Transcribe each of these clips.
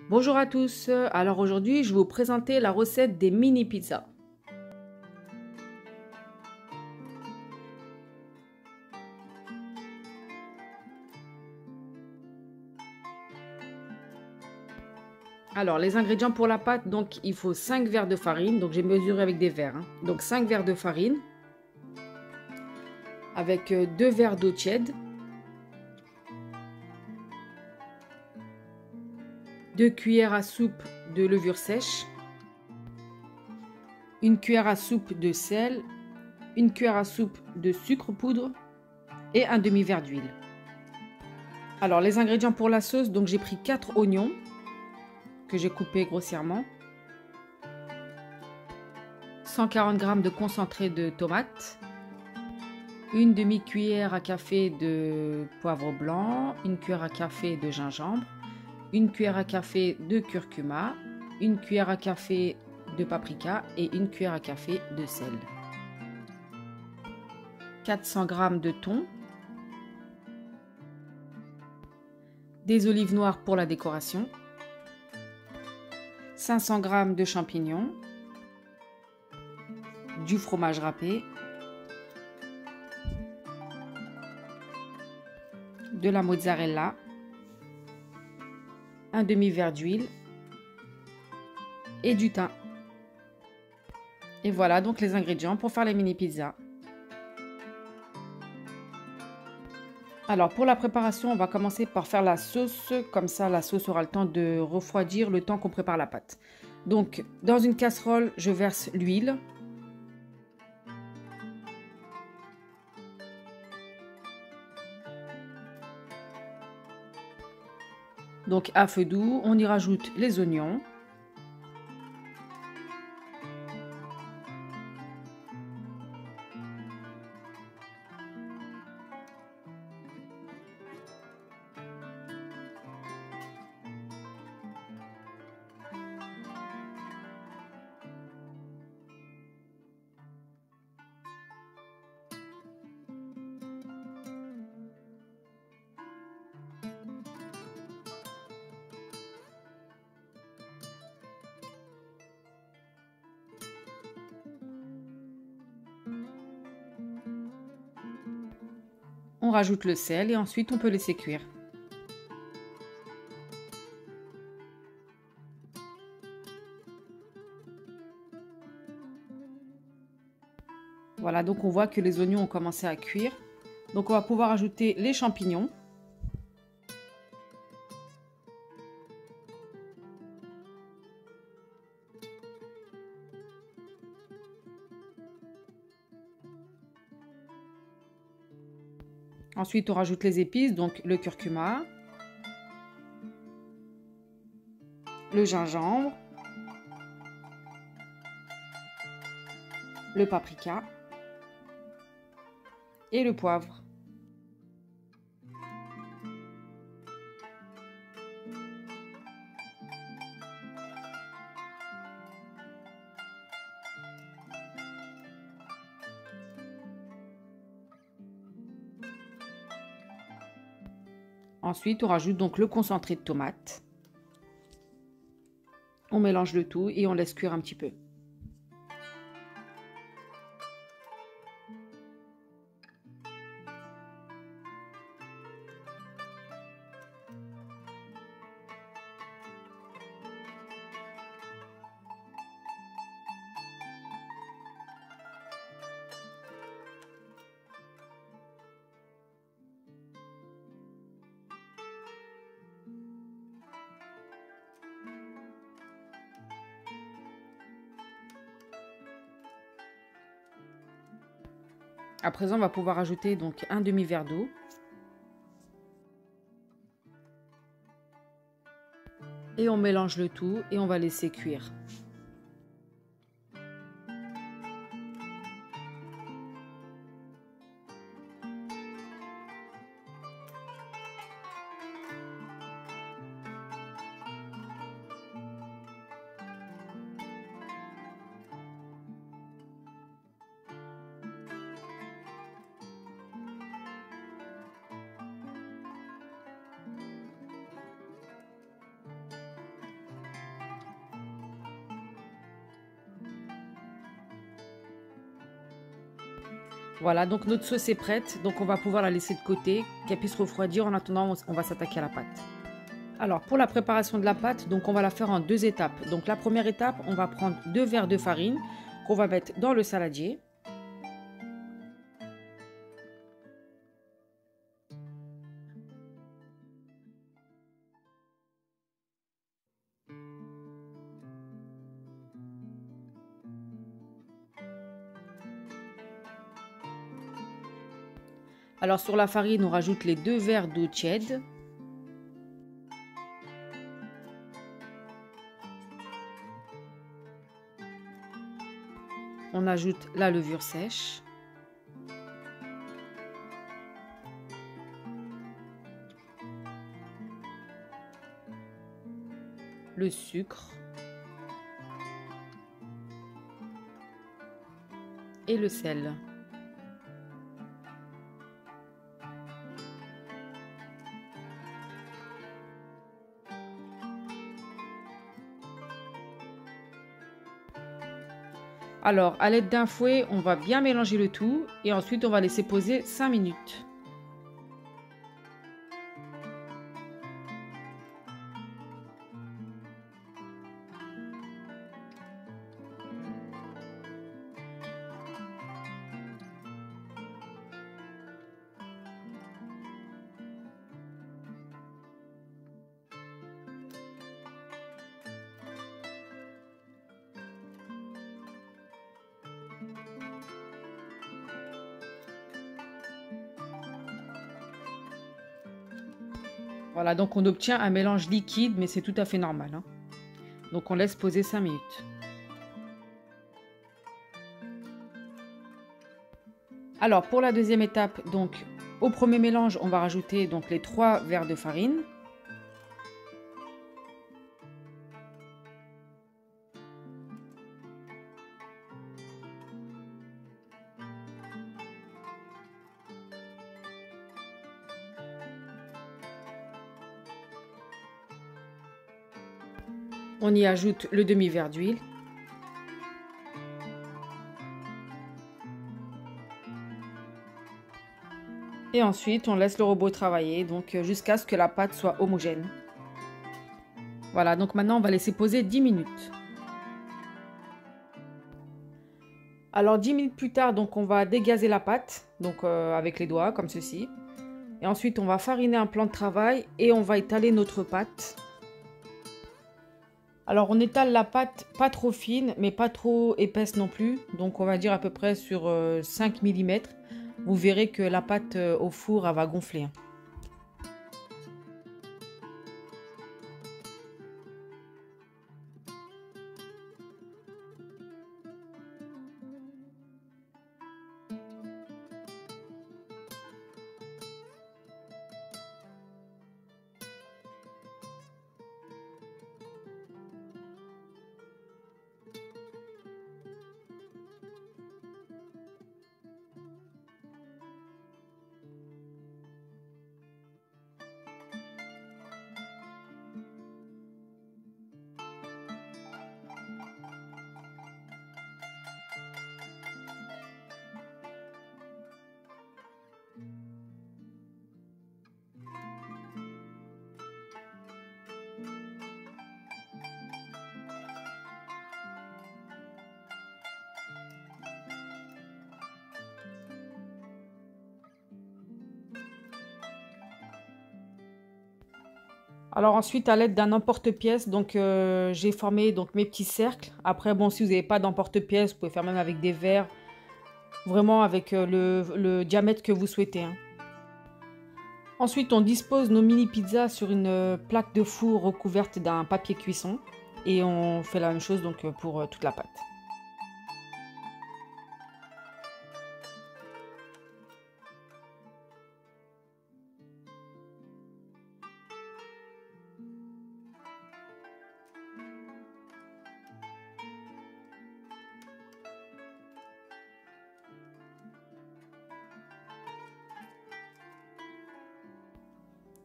Bonjour à tous, alors aujourd'hui je vais vous présenter la recette des mini pizzas. Alors les ingrédients pour la pâte, donc il faut 5 verres de farine, donc j'ai mesuré avec des verres, donc 5 verres de farine, avec 2 verres d'eau tiède, 2 cuillères à soupe de levure sèche, une cuillère à soupe de sel, une cuillère à soupe de sucre poudre et un demi-verre d'huile. Alors les ingrédients pour la sauce, donc j'ai pris 4 oignons que j'ai coupés grossièrement, 140 g de concentré de tomate, une demi-cuillère à café de poivre blanc, une cuillère à café de gingembre, une cuillère à café de curcuma, une cuillère à café de paprika et une cuillère à café de sel. 400 g de thon, des olives noires pour la décoration, 500 g de champignons, du fromage râpé, de la mozzarella, un demi-verre d'huile et du thym. Et voilà donc les ingrédients pour faire les mini pizzas. Alors pour la préparation, on va commencer par faire la sauce, comme ça la sauce aura le temps de refroidir le temps qu'on prépare la pâte. Donc dans une casserole, je verse l'huile. Donc à feu doux, on y rajoute les oignons. On rajoute le sel et ensuite on peut laisser cuire. Voilà, donc on voit que les oignons ont commencé à cuire. Donc on va pouvoir ajouter les champignons. Ensuite on rajoute les épices, donc le curcuma, le gingembre, le paprika et le poivre. Ensuite, on rajoute donc le concentré de tomate. On mélange le tout et on laisse cuire un petit peu. À présent, on va pouvoir ajouter donc un demi-verre d'eau. Et on mélange le tout et on va laisser cuire. Voilà, donc notre sauce est prête. Donc on va pouvoir la laisser de côté, qu'elle puisse refroidir. En attendant, on va s'attaquer à la pâte. Alors pour la préparation de la pâte, donc on va la faire en 2 étapes. Donc la première étape, on va prendre 2 verres de farine qu'on va mettre dans le saladier. Alors sur la farine, on rajoute les 2 verres d'eau tiède. On ajoute la levure sèche. Le sucre. Et le sel. Alors, à l'aide d'un fouet, on va bien mélanger le tout et ensuite on va laisser poser 5 minutes. Voilà, donc on obtient un mélange liquide, mais c'est tout à fait normal, hein. Donc on laisse poser 5 minutes. Alors pour la deuxième étape, donc au premier mélange, on va rajouter donc les 3 verres de farine. On y ajoute le demi-verre d'huile. Et ensuite, on laisse le robot travailler donc jusqu'à ce que la pâte soit homogène. Voilà, donc maintenant on va laisser poser 10 minutes. Alors 10 minutes plus tard, donc on va dégazer la pâte, donc avec les doigts comme ceci. Et ensuite, on va fariner un plan de travail et on va étaler notre pâte. Alors on étale la pâte pas trop fine mais pas trop épaisse non plus. Donc on va dire à peu près sur 5 mm. Vous verrez que la pâte au four elle va gonfler, hein. Alors ensuite, à l'aide d'un emporte-pièce, donc j'ai formé donc mes petits cercles. Après, bon, si vous n'avez pas d'emporte-pièce, vous pouvez faire même avec des verres, vraiment avec le diamètre que vous souhaitez, hein. Ensuite, on dispose nos mini pizzas sur une plaque de four recouverte d'un papier cuisson et on fait la même chose donc pour toute la pâte.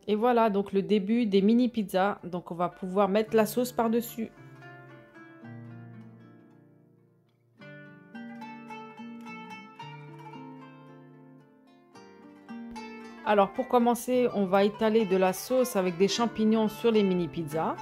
Et voilà donc le début des mini pizzas. Donc on va pouvoir mettre la sauce par-dessus. Alors pour commencer, on va étaler de la sauce avec des champignons sur les mini pizzas.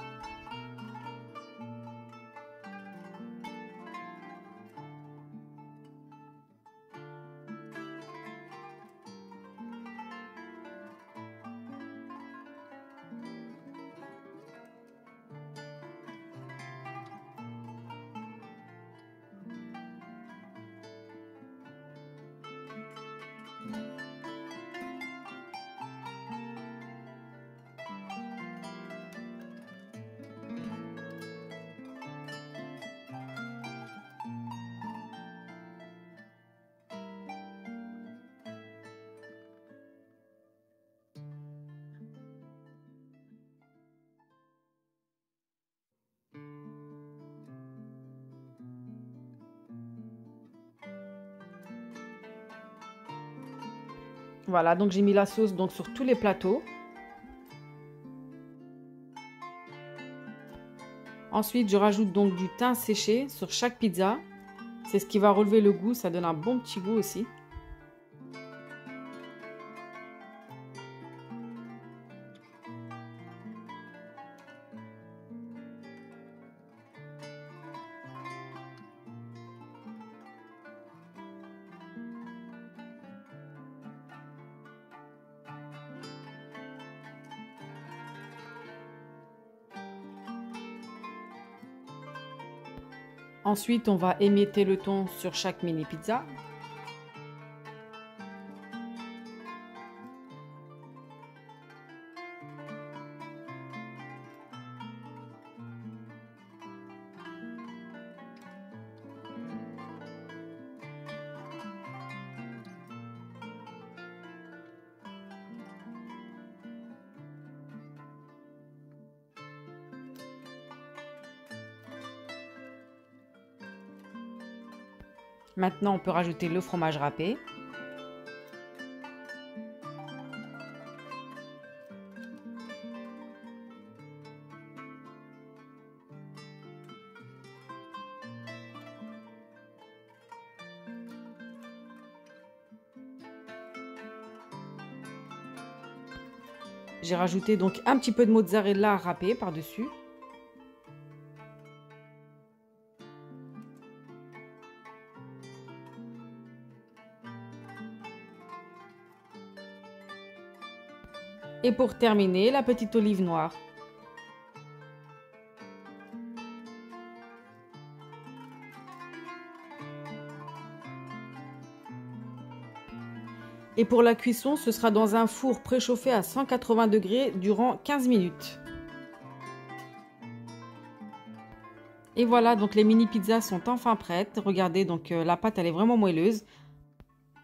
Voilà, donc j'ai mis la sauce donc sur tous les plateaux. Ensuite, je rajoute donc du thym séché sur chaque pizza. C'est ce qui va relever le goût, ça donne un bon petit goût aussi. Ensuite, on va émietter le thon sur chaque mini pizza. Maintenant, on peut rajouter le fromage râpé. J'ai rajouté donc un petit peu de mozzarella râpé par-dessus. Et pour terminer, la petite olive noire. Et pour la cuisson, ce sera dans un four préchauffé à 180 degrés durant 15 minutes. Et voilà, donc les mini pizzas sont enfin prêtes. Regardez, donc la pâte, elle est vraiment moelleuse.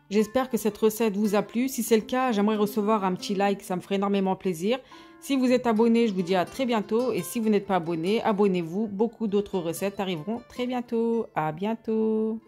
J'espère que cette recette vous a plu. Si c'est le cas, j'aimerais recevoir un petit like, ça me ferait énormément plaisir. Si vous êtes abonné, je vous dis à très bientôt. Et si vous n'êtes pas abonné, abonnez-vous. Beaucoup d'autres recettes arriveront très bientôt. À bientôt.